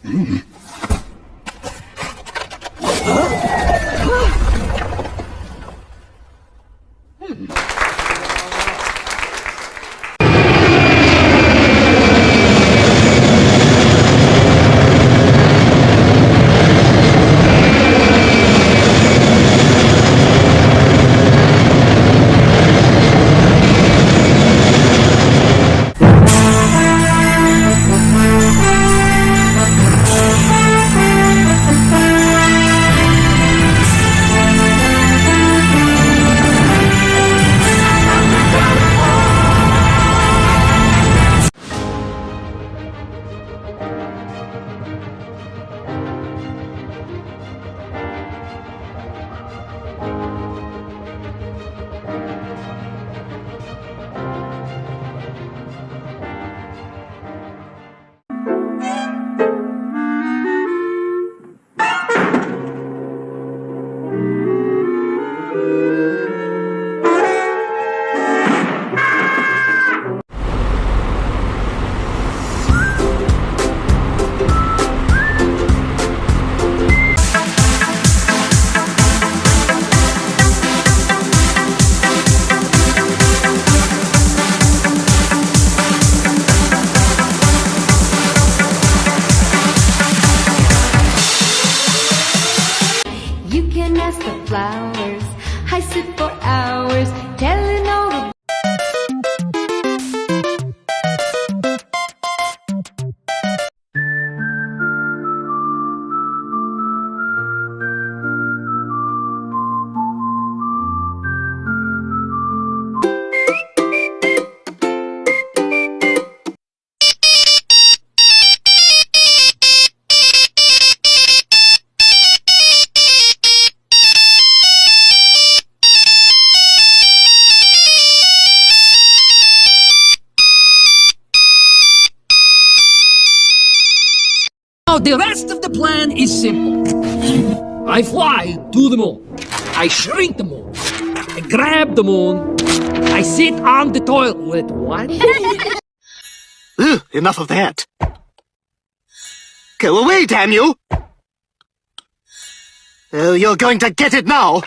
You can ask the flowers. I sit for hours telling all the Now, the rest of the plan is simple. I fly to the moon. I shrink the moon. I grab the moon. I sit on the toilet. What? Ugh, enough of that. Go away, damn you! Oh, you're going to get it now!